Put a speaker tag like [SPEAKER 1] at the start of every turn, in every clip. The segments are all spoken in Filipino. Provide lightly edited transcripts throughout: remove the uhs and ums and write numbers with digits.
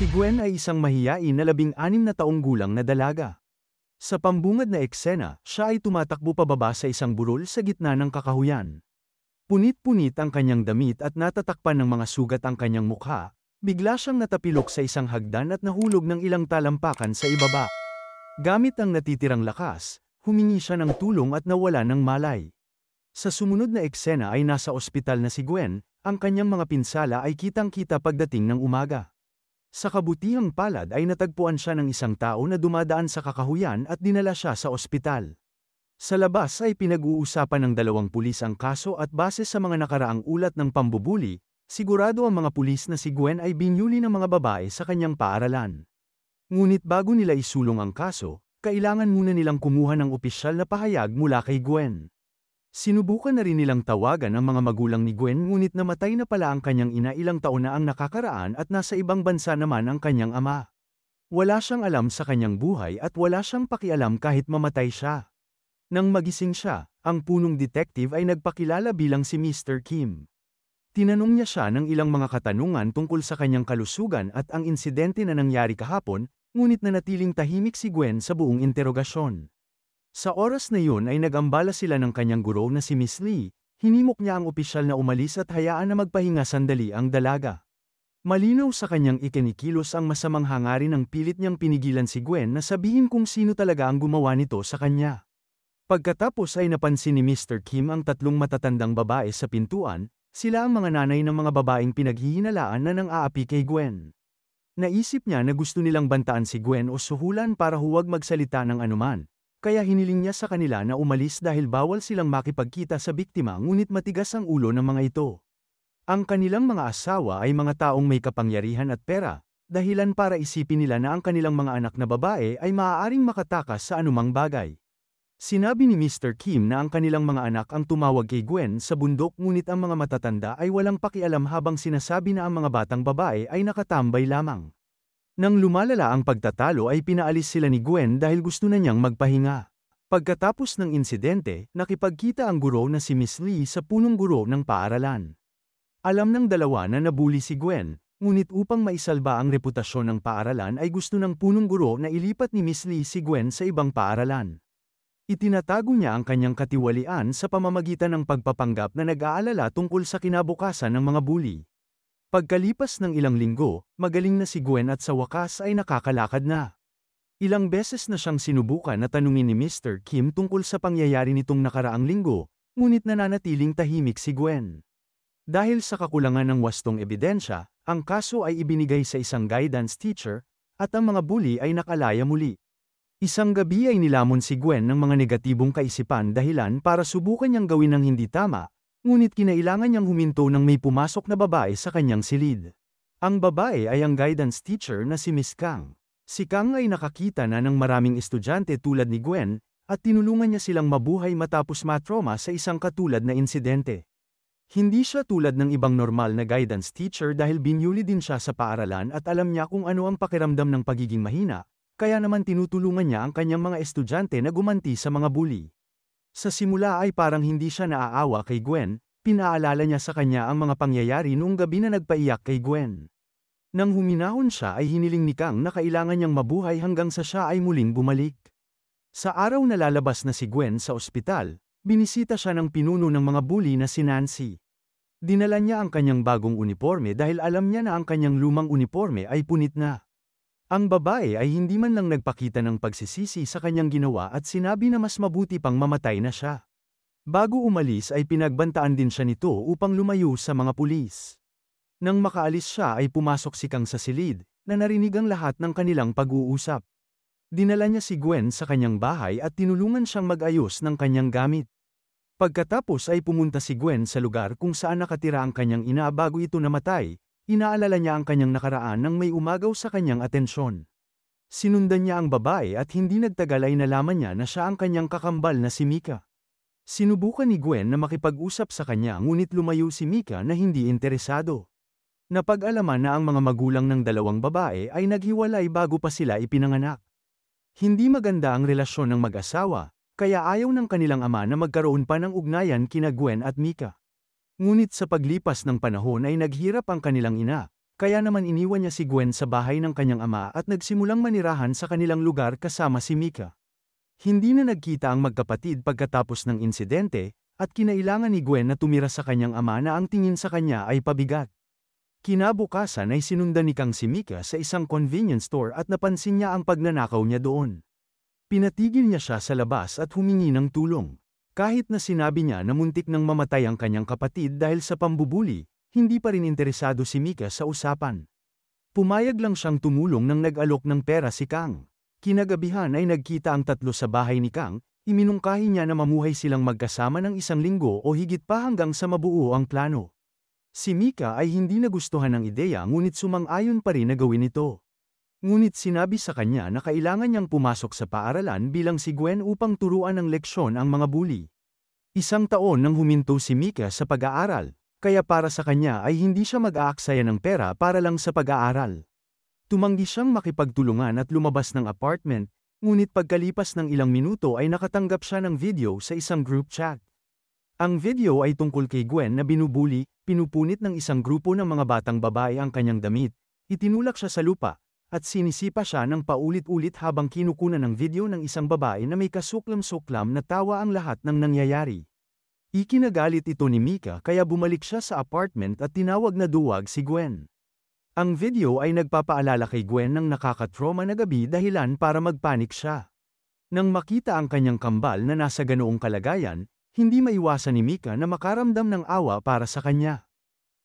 [SPEAKER 1] Si Gwen ay isang mahiyain na 16 na taong gulang na dalaga. Sa pambungad na eksena, siya ay tumatakbo pababa sa isang burol sa gitna ng kakahuyan. Punit-punit ang kanyang damit at natatakpan ng mga sugat ang kanyang mukha, bigla siyang natapilok sa isang hagdan at nahulog ng ilang talampakan sa ibaba. Gamit ang natitirang lakas, humingi siya ng tulong at nawala ng malay. Sa sumunod na eksena ay nasa ospital na si Gwen, ang kanyang mga pinsala ay kitang-kita pagdating ng umaga. Sa kabutihang palad ay natagpuan siya ng isang tao na dumadaan sa kakahuyan at dinala siya sa ospital. Sa labas ay pinag-uusapan ng dalawang pulis ang kaso at base sa mga nakaraang ulat ng pambubuli, sigurado ang mga pulis na si Gwen ay binyuli ng mga babae sa kanyang paaralan. Ngunit bago nila isulong ang kaso, kailangan muna nilang kumuha ng opisyal na pahayag mula kay Gwen. Sinubukan na rin nilang tawagan ang mga magulang ni Gwen ngunit namatay na pala ang kanyang ina ilang taon na ang nakakaraan at nasa ibang bansa naman ang kanyang ama. Wala siyang alam sa kanyang buhay at wala siyang pakialam kahit mamatay siya. Nang magising siya, ang punong detective ay nagpakilala bilang si Mr. Kim. Tinanong niya siya ng ilang mga katanungan tungkol sa kanyang kalusugan at ang insidente na nangyari kahapon, ngunit nanatiling tahimik si Gwen sa buong interogasyon. Sa oras na yun ay nag-ambala sila ng kanyang guro na si Miss Lee, hinimok niya ang opisyal na umalis at hayaan na magpahinga sandali ang dalaga. Malinaw sa kanyang ikinikilos ang masamang hangarin ng pilit niyang pinigilan si Gwen na sabihin kung sino talaga ang gumawa nito sa kanya. Pagkatapos ay napansin ni Mr. Kim ang tatlong matatandang babae sa pintuan, sila ang mga nanay ng mga babaeng pinaghihinalaan na nang-aapi kay Gwen. Naisip niya na gusto nilang bantaan si Gwen o suhulan para huwag magsalita ng anuman, kaya hiniling niya sa kanila na umalis dahil bawal silang makipagkita sa biktima ngunit matigas ang ulo ng mga ito. Ang kanilang mga asawa ay mga taong may kapangyarihan at pera, dahilan para isipin nila na ang kanilang mga anak na babae ay maaaring makatakas sa anumang bagay. Sinabi ni Mr. Kim na ang kanilang mga anak ang tumawag kay Gwen sa bundok ngunit ang mga matatanda ay walang pakialam habang sinasabi na ang mga batang babae ay nakatambay lamang. Nang lumalala ang pagtatalo ay pinaalis sila ni Gwen dahil gusto na niyang magpahinga. Pagkatapos ng insidente, nakipagkita ang guro na si Miss Lee sa punong guro ng paaralan. Alam ng dalawa na nabuli si Gwen, ngunit upang maisalba ang reputasyon ng paaralan ay gusto ng punong guro na ilipat ni Miss Lee si Gwen sa ibang paaralan. Itinatago niya ang kanyang katiwalian sa pamamagitan ng pagpapanggap na nag-aalala tungkol sa kinabukasan ng mga bully. Pagkalipas ng ilang linggo, magaling na si Gwen at sa wakas ay nakakalakad na. Ilang beses na siyang sinubukan na tanungin ni Mr. Kim tungkol sa pangyayari nitong nakaraang linggo, ngunit nananatiling tahimik si Gwen. Dahil sa kakulangan ng wastong ebidensya, ang kaso ay ibinigay sa isang guidance teacher, at ang mga bully ay nakalaya muli. Isang gabi ay nilamon si Gwen ng mga negatibong kaisipan dahilan para subukan niyang gawin ang hindi tama, ngunit kinailangan niyang huminto nang may pumasok na babae sa kanyang silid. Ang babae ay ang guidance teacher na si Miss Kang. Si Kang ay nakakita na ng maraming estudyante tulad ni Gwen, at tinulungan niya silang mabuhay matapos matrauma sa isang katulad na insidente. Hindi siya tulad ng ibang normal na guidance teacher dahil binyuli din siya sa paaralan at alam niya kung ano ang pakiramdam ng pagiging mahina. Kaya naman tinutulungan niya ang kanyang mga estudyante na gumanti sa mga bully. Sa simula ay parang hindi siya naaawa kay Gwen, pinaalala niya sa kanya ang mga pangyayari noong gabi na nagpaiyak kay Gwen. Nang huminahon siya ay hiniling ni Kang na kailangan niyang mabuhay hanggang sa siya ay muling bumalik. Sa araw na lalabas na si Gwen sa ospital, binisita siya ng pinuno ng mga bully na si Nancy. Dinala niya ang kanyang bagong uniforme dahil alam niya na ang kanyang lumang uniforme ay punit na. Ang babae ay hindi man lang nagpakita ng pagsisisi sa kanyang ginawa at sinabi na mas mabuti pang mamatay na siya. Bago umalis ay pinagbantaan din siya nito upang lumayo sa mga pulis. Nang makaalis siya ay pumasok si Kang sa silid, na narinig ang lahat ng kanilang pag-uusap. Dinala niya si Gwen sa kanyang bahay at tinulungan siyang mag-ayos ng kanyang gamit. Pagkatapos ay pumunta si Gwen sa lugar kung saan nakatira ang kanyang ina bago ito namatay. Inaalala niya ang kanyang nakaraan nang may umagaw sa kanyang atensyon. Sinundan niya ang babae at hindi nagtagal ay nalaman niya na siya ang kanyang kakambal na si Mika. Sinubukan ni Gwen na makipag-usap sa kanya ngunit lumayo si Mika na hindi interesado. Napag-alaman na ang mga magulang ng dalawang babae ay naghiwalay bago pa sila ipinanganak. Hindi maganda ang relasyon ng mag-asawa, kaya ayaw ng kanilang ama na magkaroon pa ng ugnayan kina Gwen at Mika. Ngunit sa paglipas ng panahon ay naghirap ang kanilang ina, kaya naman iniwan niya si Gwen sa bahay ng kanyang ama at nagsimulang manirahan sa kanilang lugar kasama si Mika. Hindi na nagkita ang magkapatid pagkatapos ng insidente, at kinailangan ni Gwen na tumira sa kanyang ama na ang tingin sa kanya ay pabigat. Kinabukasan ay sinundan ni Kang si Mika sa isang convenience store at napansin niya ang pagnanakaw niya doon. Pinatigil niya siya sa labas at humingi ng tulong. Kahit na sinabi niya na muntik nang mamatay ang kanyang kapatid dahil sa pambubuli, hindi pa rin interesado si Mika sa usapan. Pumayag lang siyang tumulong nang nag-alok ng pera si Kang. Kinagabihan ay nagkita ang tatlo sa bahay ni Kang, iminungkahi niya na mamuhay silang magkasama ng 1 linggo o higit pa hanggang sa mabuo ang plano. Si Mika ay hindi nagustuhan ng ideya ngunit sumang-ayon pa rin na gawin ito. Ngunit sinabi sa kanya na kailangan niyang pumasok sa paaralan bilang si Gwen upang turuan ng leksyon ang mga bully. 1 taon nang huminto si Mika sa pag-aaral, kaya para sa kanya ay hindi siya mag-aaksaya ng pera para lang sa pag-aaral. Tumanggi siyang makipagtulungan at lumabas ng apartment, ngunit pagkalipas ng ilang minuto ay nakatanggap siya ng video sa isang group chat. Ang video ay tungkol kay Gwen na binubuli, pinupunit ng isang grupo ng mga batang babae ang kanyang damit, itinulak siya sa lupa, at sinisipa siya ng paulit-ulit habang kinukunan ng video ng isang babae na may kasuklam-suklam na tawa ang lahat ng nangyayari. Ikinagalit ito ni Mika kaya bumalik siya sa apartment at tinawag na duwag si Gwen. Ang video ay nagpapaalala kay Gwen ng nakakatrauma na gabi dahilan para magpanik siya. Nang makita ang kanyang kambal na nasa ganoong kalagayan, hindi maiwasan ni Mika na makaramdam ng awa para sa kanya.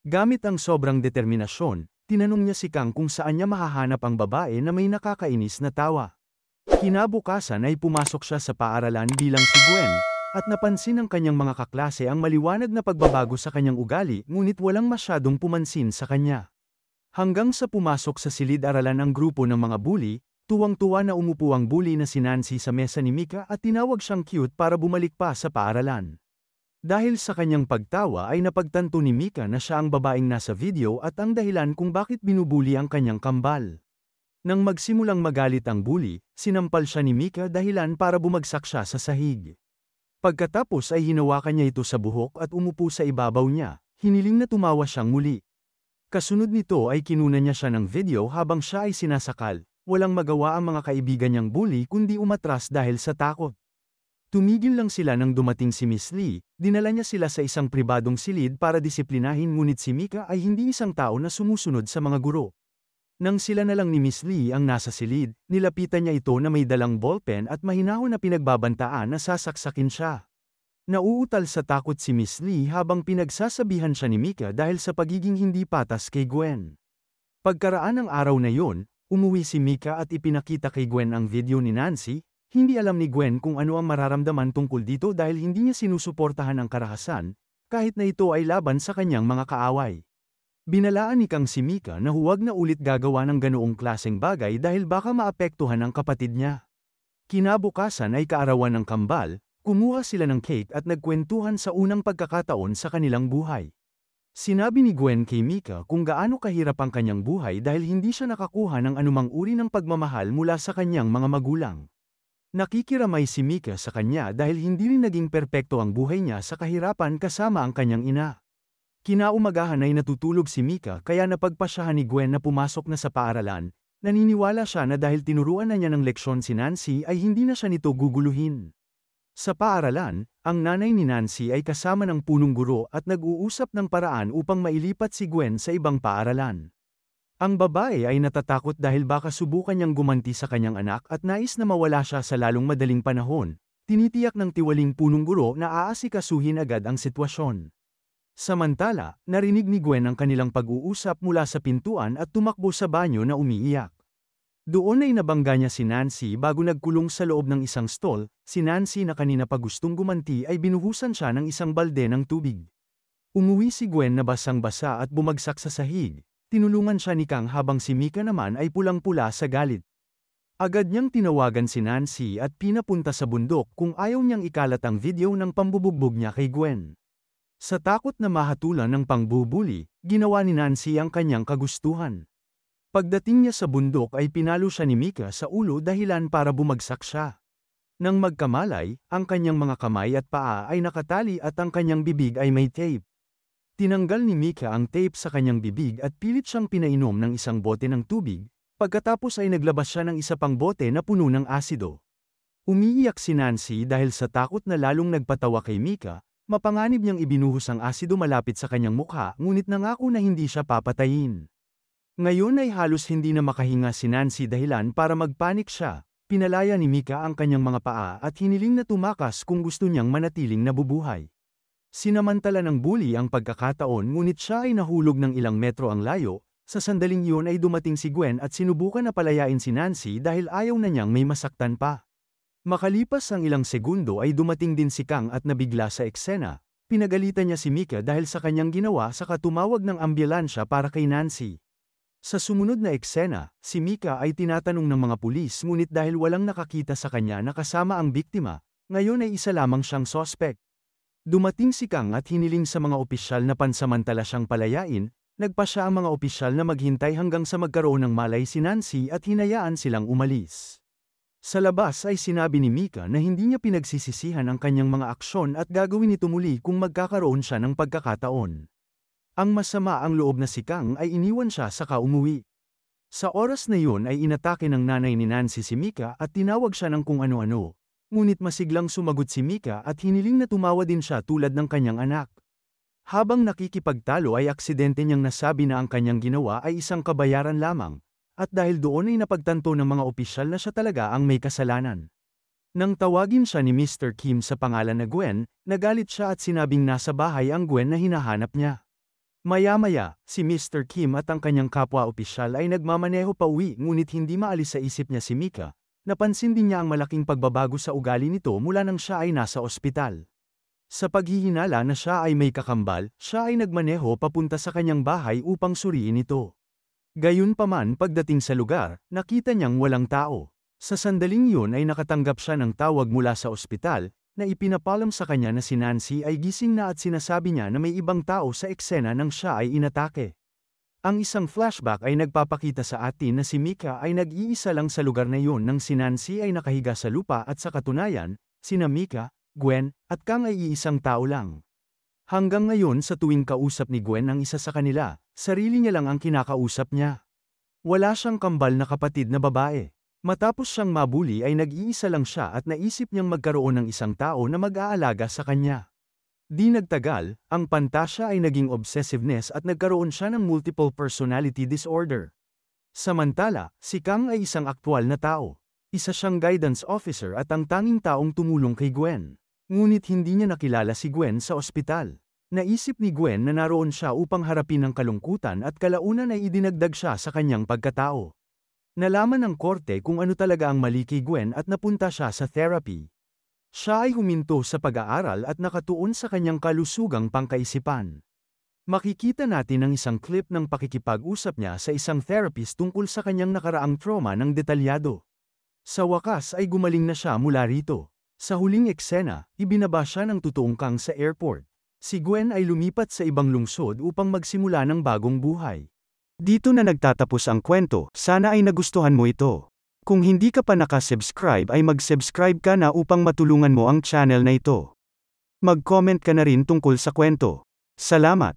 [SPEAKER 1] Gamit ang sobrang determinasyon, tinanong niya si Kang kung saan niya mahahanap ang babae na may nakakainis na tawa. Kinabukasan ay pumasok siya sa paaralan bilang si Gwen, at napansin ng kanyang mga kaklase ang maliwanag na pagbabago sa kanyang ugali ngunit walang masyadong pumansin sa kanya. Hanggang sa pumasok sa silid-aralan ang grupo ng mga bully, tuwang-tuwa na umupo ang bully na si Nancy sa mesa ni Mika at tinawag siyang cute para bumalik pa sa paaralan. Dahil sa kanyang pagtawa ay napagtanto ni Mika na siya ang babaeng nasa video at ang dahilan kung bakit binubuli ang kanyang kambal. Nang magsimulang magalit ang bully, sinampal siya ni Mika dahilan para bumagsak siya sa sahig. Pagkatapos ay hinawakan niya ito sa buhok at umupo sa ibabaw niya, hiniling na tumawa siyang muli. Kasunod nito ay kinunan niya siya ng video habang siya ay sinasakal. Walang magawa ang mga kaibigan niyang bully kundi umatras dahil sa takot. Tumigil lang sila nang dumating si Miss Lee, dinala niya sila sa isang pribadong silid para disiplinahin ngunit si Mika ay hindi isang tao na sumusunod sa mga guro. Nang sila na lang ni Miss Lee ang nasa silid, nilapitan niya ito na may dalang ballpen at mahinahon na pinagbabantaan na sasaksakin siya. Nauutal sa takot si Miss Lee habang pinagsasabihan siya ni Mika dahil sa pagiging hindi patas kay Gwen. Pagkaraan ng araw na yon, umuwi si Mika at ipinakita kay Gwen ang video ni Nancy. Hindi alam ni Gwen kung ano ang mararamdaman tungkol dito dahil hindi niya sinusuportahan ang karahasan, kahit na ito ay laban sa kanyang mga kaaway. Binalaan ni Kang si Mika na huwag na ulit gagawa ng ganoong klaseng bagay dahil baka maapektuhan ang kapatid niya. Kinabukasan ay kaarawan ng kambal, kumuha sila ng cake at nagkwentuhan sa unang pagkakataon sa kanilang buhay. Sinabi ni Gwen kay Mika kung gaano kahirap ang kanyang buhay dahil hindi siya nakakuha ng anumang uri ng pagmamahal mula sa kanyang mga magulang. Nakikiramay si Mika sa kanya dahil hindi rin naging perpekto ang buhay niya sa kahirapan kasama ang kanyang ina. Kinaumagahan ay natutulog si Mika kaya napagpasyahan ni Gwen na pumasok na sa paaralan. Naniniwala siya na dahil tinuruan na niya ng leksyon si Nancy ay hindi na siya nito guguluhin. Sa paaralan, ang nanay ni Nancy ay kasama ng punong guro at nag-uusap ng paraan upang mailipat si Gwen sa ibang paaralan. Ang babae ay natatakot dahil baka subukan niyang gumanti sa kanyang anak at nais na mawala siya sa lalong madaling panahon. Tinitiyak ng tiwaling punong guro na aasikasuhin agad ang sitwasyon. Samantala, narinig ni Gwen ang kanilang pag-uusap mula sa pintuan at tumakbo sa banyo na umiiyak. Doon ay nabangga niya si Nancy bago nagkulong sa loob ng isang stall. Si Nancy na kanina pa gustong gumanti ay binuhusan siya ng isang balde ng tubig. Umuwi si Gwen na basang-basa at bumagsak sa sahig. Tinulungan siya ni Kang habang si Mika naman ay pulang-pula sa galit. Agad niyang tinawagan si Nancy at pinapunta sa bundok kung ayaw niyang ikalat ang video ng pambubugbog niya kay Gwen. Sa takot na mahatulan ng pangbubuli, ginawa ni Nancy ang kanyang kagustuhan. Pagdating niya sa bundok ay pinalo siya ni Mika sa ulo dahilan para bumagsak siya. Nang magkamalay, ang kanyang mga kamay at paa ay nakatali at ang kanyang bibig ay may tape. Tinanggal ni Mika ang tape sa kanyang bibig at pilit siyang pinainom ng isang bote ng tubig, pagkatapos ay naglabas siya ng isa pang bote na puno ng asido. Umiiyak si Nancy dahil sa takot na lalong nagpatawa kay Mika, mapanganib niyang ibinuhos ang asido malapit sa kanyang mukha ngunit nangako na hindi siya papatayin. Ngayon ay halos hindi na makahinga si Nancy dahilan para magpanik siya. Pinalaya ni Mika ang kanyang mga paa at hiniling na tumakas kung gusto niyang manatiling nabubuhay. Sinamantala ng bully ang pagkakataon ngunit siya ay nahulog ng ilang metro ang layo, sa sandaling iyon ay dumating si Gwen at sinubukan na palayain si Nancy dahil ayaw na niyang may masaktan pa. Makalipas ang ilang segundo ay dumating din si Kang at nabigla sa eksena, pinagalitan niya si Mika dahil sa kanyang ginawa saka tumawag ng ambulansya para kay Nancy. Sa sumunod na eksena, si Mika ay tinatanong ng mga pulis ngunit dahil walang nakakita sa kanya na kasama ang biktima, ngayon ay isa lamang siyang sospek. Dumating si Kang at hiniling sa mga opisyal na pansamantala siyang palayain, nagpa siya ang mga opisyal na maghintay hanggang sa magkaroon ng malay si Nancy at hinayaan silang umalis. Sa labas ay sinabi ni Mika na hindi niya pinagsisisihan ang kanyang mga aksyon at gagawin ito muli kung magkakaroon siya ng pagkakataon. Ang masama ang loob na si Kang ay iniwan siya saka umuwi. Sa oras na yun ay inatake ng nanay ni Nancy si Mika at tinawag siya ng kung ano-ano. Ngunit masiglang sumagot si Mika at hiniling na tumawa din siya tulad ng kanyang anak. Habang nakikipagtalo ay aksidente niyang nasabi na ang kanyang ginawa ay isang kabayaran lamang, at dahil doon ay napagtanto ng mga opisyal na siya talaga ang may kasalanan. Nang tawagin siya ni Mr. Kim sa pangalan na Gwen, nagalit siya at sinabing nasa bahay ang Gwen na hinahanap niya. Maya-maya, si Mr. Kim at ang kanyang kapwa-opisyal ay nagmamaneho pa uwi ngunit hindi maalis sa isip niya si Mika. Napansin din niya ang malaking pagbabago sa ugali nito mula nang siya ay nasa ospital. Sa paghihinala na siya ay may kakambal, siya ay nagmaneho papunta sa kanyang bahay upang suriin ito. Gayunpaman pagdating sa lugar, nakita niyang walang tao. Sa sandaling yun ay nakatanggap siya ng tawag mula sa ospital, na ipinapalam sa kanya na si Nancy ay gising na at sinasabi niya na may ibang tao sa eksena nang siya ay inatake. Ang isang flashback ay nagpapakita sa atin na si Mika ay nag-iisa lang sa lugar na iyon nang si Nancy ay nakahiga sa lupa at sa katunayan, sina Mika, Gwen, at Kang ay iisang tao lang. Hanggang ngayon sa tuwing kausap ni Gwen ang isa sa kanila, sarili niya lang ang kinakausap niya. Wala siyang kambal na kapatid na babae. Matapos siyang mabuli ay nag-iisa lang siya at naisip niyang magkaroon ng isang tao na mag-aalaga sa kanya. Di nagtagal, ang pantasya ay naging obsessiveness at nagkaroon siya ng multiple personality disorder. Samantala, si Kang ay isang aktwal na tao. Isa siyang guidance officer at ang tanging taong tumulong kay Gwen. Ngunit hindi niya nakilala si Gwen sa ospital. Naisip ni Gwen na naroon siya upang harapin ang kalungkutan at kalaunan ay idinagdag siya sa kanyang pagkatao. Nalaman ng korte kung ano talaga ang mali kay Gwen at napunta siya sa therapy. Siya ay huminto sa pag-aaral at nakatuon sa kanyang kalusugang pangkaisipan. Makikita natin ang isang clip ng pakikipag-usap niya sa isang therapist tungkol sa kanyang nakaraang trauma ng detalyado. Sa wakas ay gumaling na siya mula rito. Sa huling eksena, ibinaba siya ng totoong Kang sa airport. Si Gwen ay lumipat sa ibang lungsod upang magsimula ng bagong buhay. Dito na nagtatapos ang kwento, sana ay nagustuhan mo ito. Kung hindi ka pa nakasubscribe ay mag-subscribe ka na upang matulungan mo ang channel na ito. Mag-comment ka na rin tungkol sa kwento. Salamat!